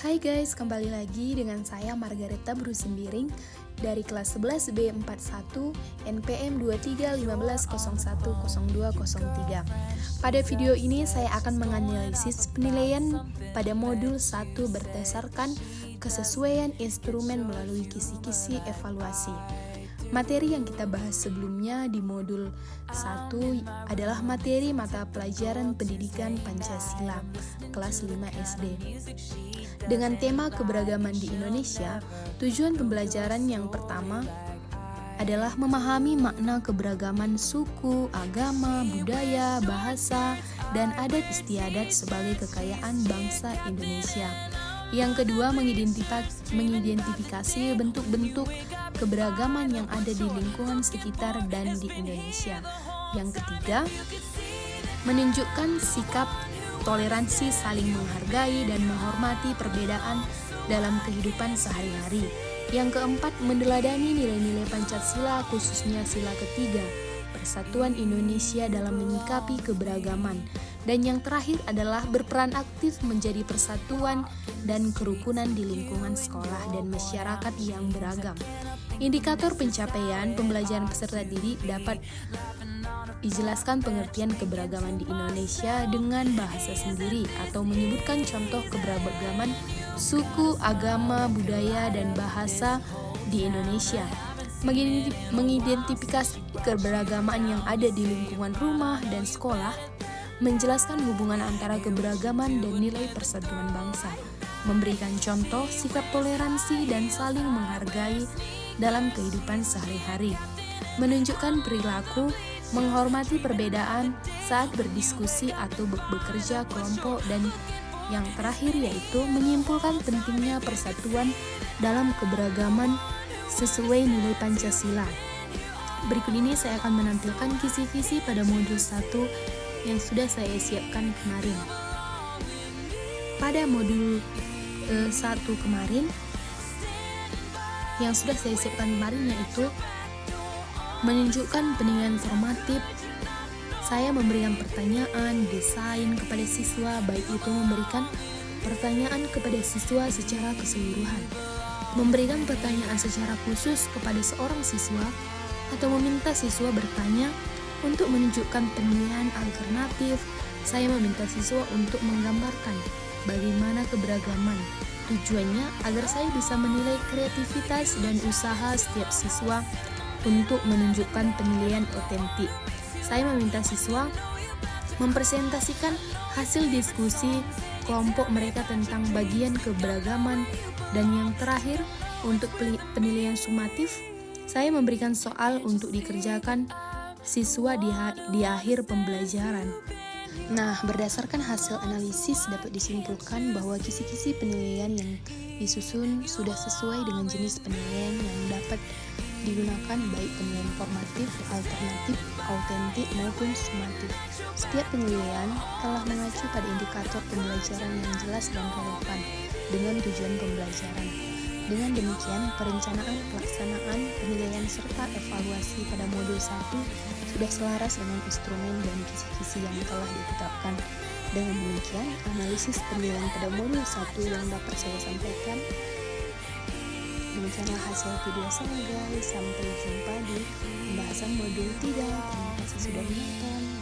Hai guys, kembali lagi dengan saya Margareta Brusimbiring dari kelas 11 B41 NPM 2315010203. Pada video ini saya akan menganalisis penilaian pada modul 1 berdasarkan kesesuaian instrumen melalui kisi-kisi evaluasi. Materi yang kita bahas sebelumnya di modul 1 adalah materi mata pelajaran pendidikan Pancasila kelas 5 SD. Dengan tema keberagaman di Indonesia, tujuan pembelajaran yang pertama adalah memahami makna keberagaman suku, agama, budaya, bahasa, dan adat istiadat sebagai kekayaan bangsa Indonesia. Yang kedua, mengidentifikasi bentuk-bentuk keberagaman yang ada di lingkungan sekitar dan di Indonesia. Yang ketiga, menunjukkan sikap toleransi, saling menghargai dan menghormati perbedaan dalam kehidupan sehari-hari. Yang keempat, meneladani nilai-nilai Pancasila, khususnya sila ketiga, persatuan Indonesia dalam menyikapi keberagaman. Dan yang terakhir adalah berperan aktif menjadi persatuan dan kerukunan di lingkungan sekolah dan masyarakat yang beragam. Indikator pencapaian pembelajaran peserta didik dapat dijelaskan pengertian keberagaman di Indonesia dengan bahasa sendiri atau menyebutkan contoh keberagaman suku, agama, budaya, dan bahasa di Indonesia. Mengidentifikasi keberagaman yang ada di lingkungan rumah dan sekolah, menjelaskan hubungan antara keberagaman dan nilai persatuan bangsa, memberikan contoh sikap toleransi dan saling menghargai dalam kehidupan sehari-hari, menunjukkan perilaku menghormati perbedaan saat berdiskusi atau bekerja kelompok, dan yang terakhir yaitu menyimpulkan pentingnya persatuan dalam keberagaman sesuai nilai Pancasila. Berikut ini saya akan menampilkan kisi-kisi pada modul 1 yang sudah saya siapkan kemarin. Pada modul 1 kemarin yang sudah saya siapkan kemarin yaitu menunjukkan penilaian formatif. Saya memberikan pertanyaan, desain kepada siswa, baik itu memberikan pertanyaan kepada siswa secara keseluruhan, memberikan pertanyaan secara khusus kepada seorang siswa, atau meminta siswa bertanya untuk menunjukkan penilaian alternatif. Saya meminta siswa untuk menggambarkan bagaimana keberagaman. Tujuannya agar saya bisa menilai kreativitas dan usaha setiap siswa untuk menunjukkan penilaian otentik. Saya meminta siswa mempresentasikan hasil diskusi kelompok mereka tentang bagian keberagaman. Dan yang terakhir, untuk penilaian sumatif, saya memberikan soal untuk dikerjakan siswa di akhir pembelajaran. Nah, berdasarkan hasil analisis dapat disimpulkan bahwa kisi-kisi penilaian yang disusun sudah sesuai dengan jenis penilaian yang dapat digunakan, baik penilaian formatif, alternatif, autentik maupun sumatif. Setiap penilaian telah mengacu pada indikator pembelajaran yang jelas dan relevan dengan tujuan pembelajaran. Dengan demikian, perencanaan, pelaksanaan, penilaian, serta evaluasi pada modul 1 sudah selaras dengan instrumen dan kisi-kisi yang telah ditetapkan. Dengan demikian, analisis penilaian pada modul 1 yang dapat saya sampaikan. Demikianlah hasil video saya guys. Sampai jumpa di pembahasan modul 3. Terima kasih sudah menonton.